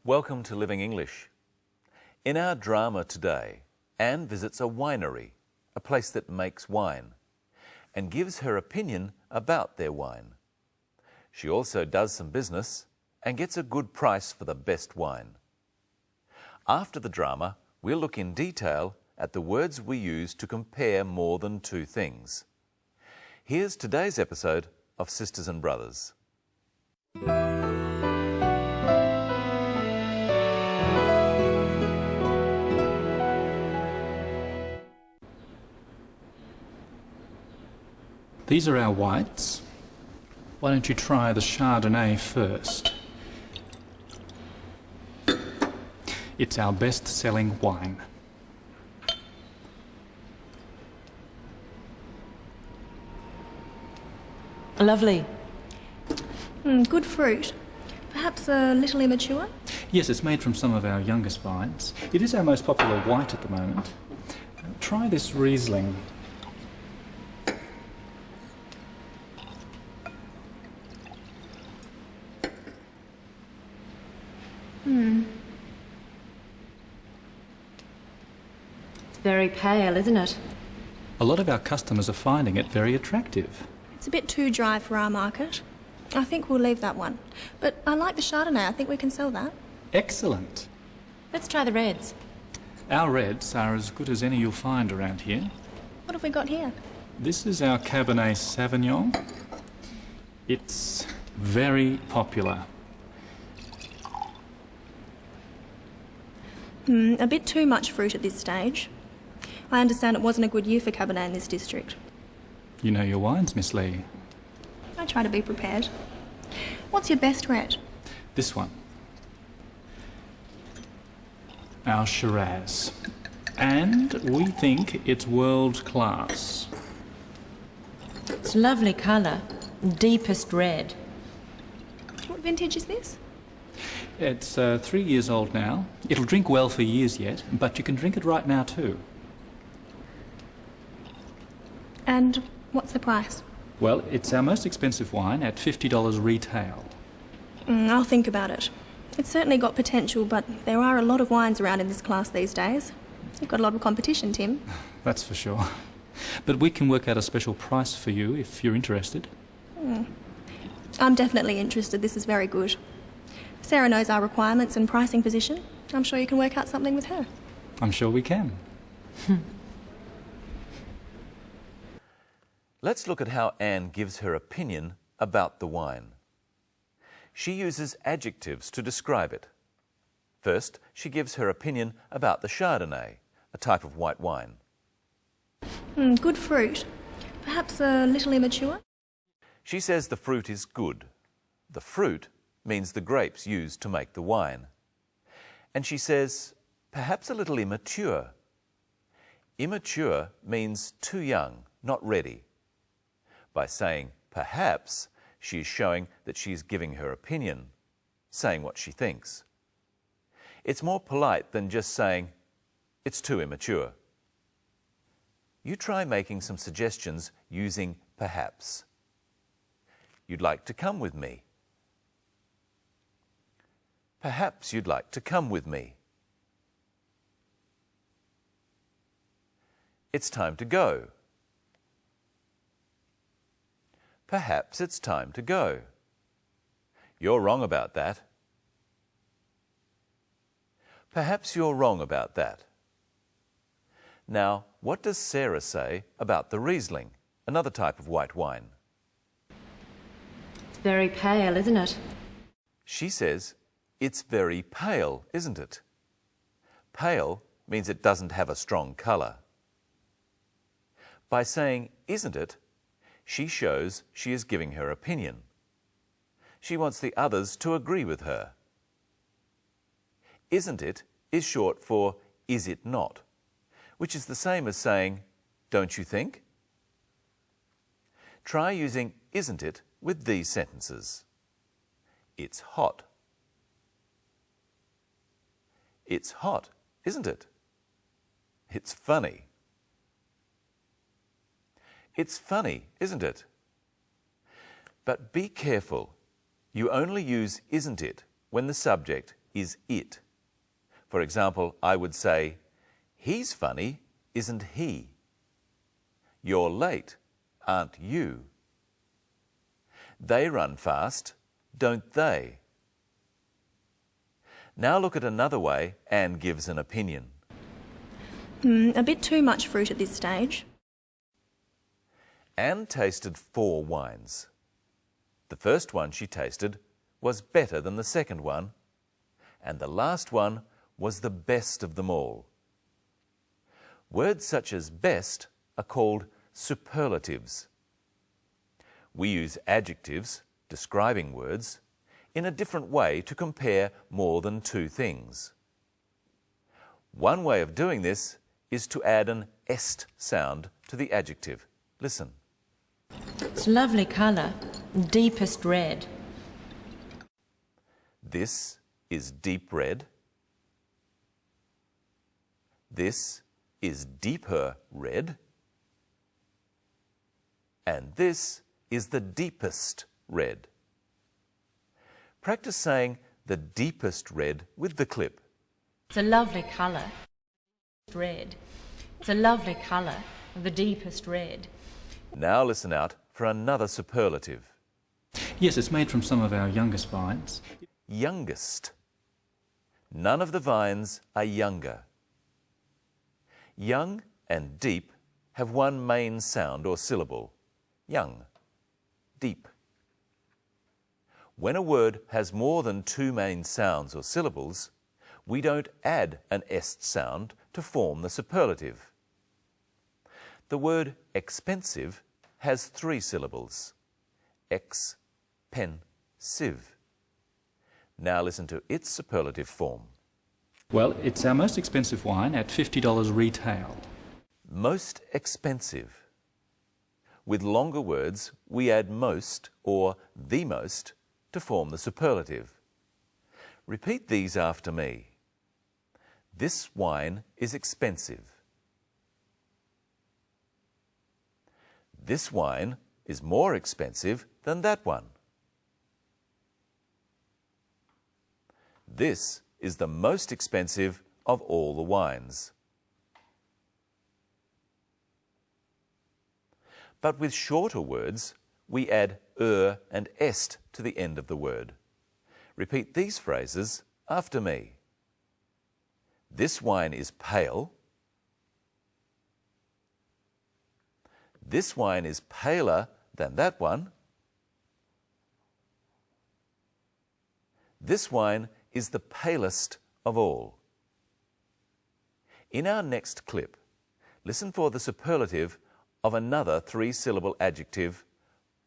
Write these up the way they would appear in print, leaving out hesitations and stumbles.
Welcome to Living English. In our drama today, Anne visits a winery, a place that makes wine, and gives her opinion about their wine. She also does some business and gets a good price for the best wine. After the drama, we'll look in detail at the words we use to compare more than two things. Here's today's episode of Sisters and Brothers. These are our whites. Why don't you try the Chardonnay first? It's our best-selling wine. Lovely. Good fruit. Perhaps a little immature? Yes, it's made from some of our youngest vines. It is our most popular white at the moment. Try this Riesling. It's very pale, isn't it? A lot of our customers are finding it very attractive. It's a bit too dry for our market. I think we'll leave that one. But I like the Chardonnay. I think we can sell that. Excellent. Let's try the reds. Our reds are as good as any you'll find around here. What have we got here? This is our Cabernet Sauvignon. It's very popular. A bit too much fruit at this stage. I understand it wasn't a good year for Cabernet in this district. You know your wines, Miss Lee. I try to be prepared. What's your best red? This one. Our Shiraz. And we think it's world class. It's a lovely colour. Deepest red. What vintage is this? It's 3 years old now. It'll drink well for years yet, but you can drink it right now too. And what's the price? Well, it's our most expensive wine at $50 retail. I'll think about it. It's certainly got potential, but there are a lot of wines around in this class these days. You've got a lot of competition, Tim. That's for sure. But we can work out a special price for you if you're interested. I'm definitely interested. This is very good. Sarah knows our requirements and pricing position. I'm sure you can work out something with her. I'm sure we can. Let's look at how Anne gives her opinion about the wine. She uses adjectives to describe it. First, she gives her opinion about the Chardonnay, a type of white wine. Good fruit. Perhaps a little immature? She says the fruit is good. The fruit means the grapes used to make the wine. And she says, perhaps a little immature. Immature means too young, not ready. By saying perhaps, she is showing that she is giving her opinion, saying what she thinks. It's more polite than just saying, it's too immature. You try making some suggestions using perhaps. You'd like to come with me. Perhaps you'd like to come with me. It's time to go. Perhaps it's time to go. You're wrong about that. Perhaps you're wrong about that. Now, what does Sarah say about the Riesling, another type of white wine? It's very pale, isn't it? She says, it's very pale, isn't it? Pale means it doesn't have a strong colour. By saying, isn't it, she shows she is giving her opinion. She wants the others to agree with her. Isn't it is short for is it not, which is the same as saying, don't you think? Try using isn't it with these sentences. It's hot. It's hot, isn't it? It's funny. It's funny, isn't it? But be careful. You only use isn't it when the subject is it. For example, I would say, he's funny, isn't he? You're late, aren't you? They run fast, don't they? Now look at another way Anne gives an opinion. A bit too much fruit at this stage. Anne tasted 4 wines. The first one she tasted was better than the second one, and the last one was the best of them all. Words such as best are called superlatives. We use adjectives, describing words, in a different way to compare more than 2 things. One way of doing this is to add an est sound to the adjective. Listen. It's a lovely colour, deepest red. This is deep red. This is deeper red. And this is the deepest red. Practice saying the deepest red with the clip. It's a lovely colour, red. It's a lovely colour, the deepest red. Now listen out for another superlative. Yes, it's made from some of our youngest vines. Youngest. None of the vines are younger. Young and deep have one main sound or syllable. Young, deep. When a word has more than 2 main sounds or syllables, we don't add an est sound to form the superlative. The word expensive has 3 syllables. Ex, pen, sieve. Now listen to its superlative form. Well, it's our most expensive wine at $50 retail. Most expensive. With longer words, we add most or the most to form the superlative. Repeat these after me. This wine is expensive. This wine is more expensive than that one. This is the most expensive of all the wines. But with shorter words, we add and est to the end of the word. Repeat these phrases after me. This wine is pale. This wine is paler than that one. This wine is the palest of all. In our next clip, listen for the superlative of another 3-syllable adjective,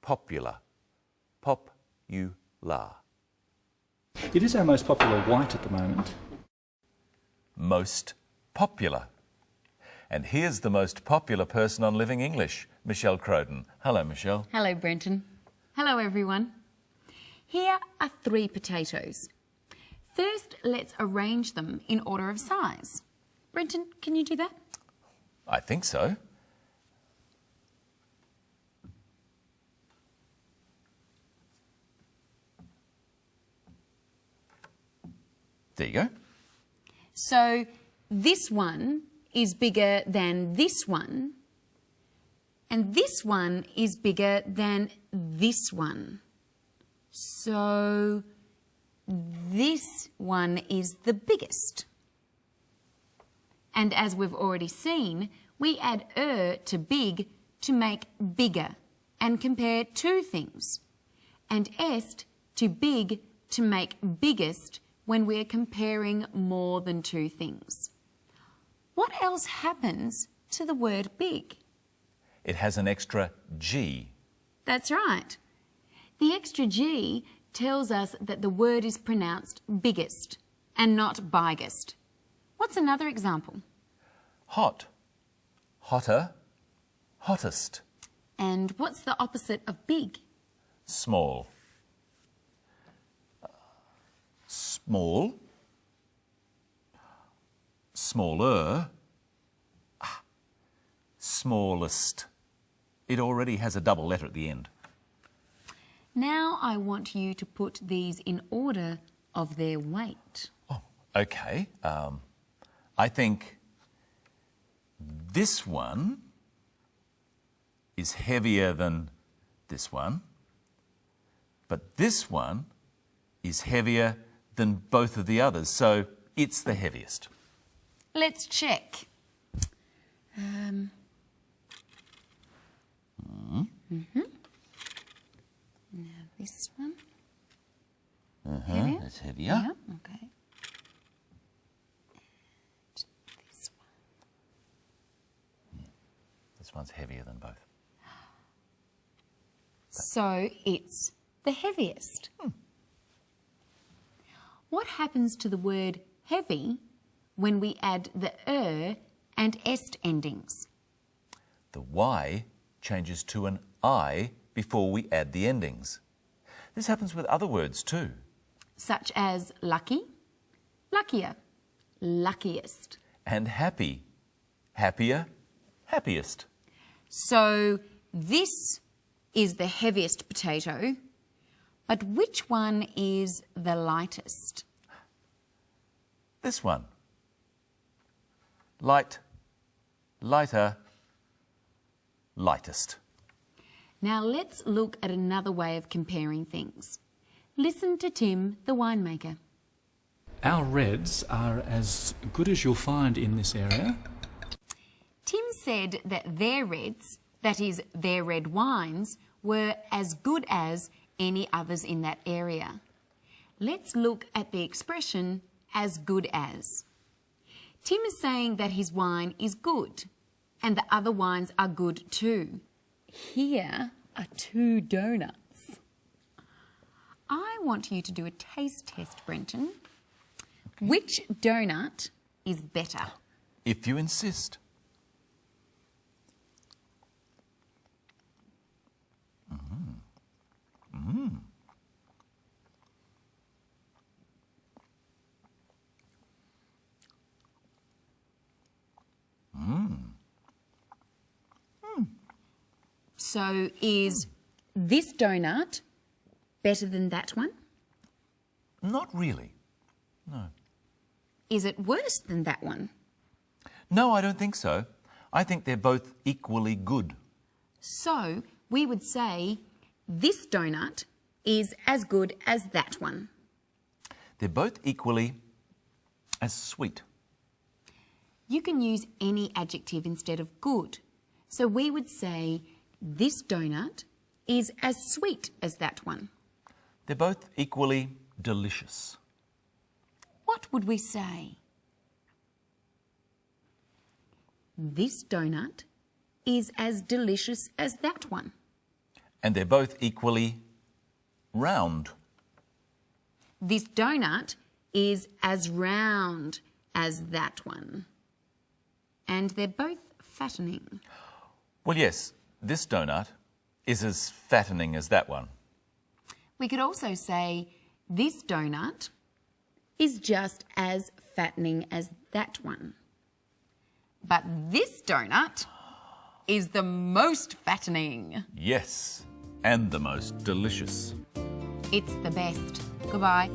popular. Pop-u-la. It is our most popular white at the moment. Most popular. And here's the most popular person on Living English, Michelle Crowden. Hello, Michelle. Hello, Brenton. Hello, everyone. Here are 3 potatoes. First, let's arrange them in order of size. Brenton, can you do that? I think so. There you go. So this one is bigger than this one, and this one is bigger than this one. So this one is the biggest. And as we've already seen, we add to big to make bigger and compare 2 things, and est to big to make biggest when we're comparing more than 2 things. What else happens to the word big? It has an extra G. That's right. The extra G tells us that the word is pronounced biggest and not biggest. What's another example? Hot. Hotter. Hottest. And what's the opposite of big? Small. Small. Smaller. Smallest. It already has a double letter at the end. Now I want you to put these in order of their weight. Oh, okay. I think this one is heavier than this one, but this one is heavier than both of the others, so it's the heaviest. Let's check. Now this one. Heavier? It's heavier. Yeah, okay. And this one. This one's heavier than both. So it's the heaviest. What happens to the word heavy when we add the and est endings? The Y changes to an I before we add the endings. This happens with other words too. Such as lucky, luckier, luckiest. And happy, happier, happiest. So this is the heaviest potato, but which one is the lightest? This one. Light, lighter, lightest. Now let's look at another way of comparing things. Listen to Tim, the winemaker. Our reds are as good as you'll find in this area. Tim said that their reds, that is, their red wines, were as good as any others in that area. Let's look at the expression as good as. Tim is saying that his wine is good and the other wines are good too. Here are 2 donuts. I want you to do a taste test, Brenton. Okay. Which donut is better? If you insist. So is this donut better than that one? Not really. No. Is it worse than that one? No, I don't think so. I think they're both equally good. So we would say this donut is as good as that one. They're both equally as sweet. You can use any adjective instead of good. So we would say this donut is as sweet as that one. They're both equally delicious. What would we say? This donut is as delicious as that one. And they're both equally round. This donut is as round as that one. And they're both fattening. Well, yes, this donut is as fattening as that one. We could also say this donut is just as fattening as that one. But this donut is the most fattening. Yes, and the most delicious. It's the best. Goodbye.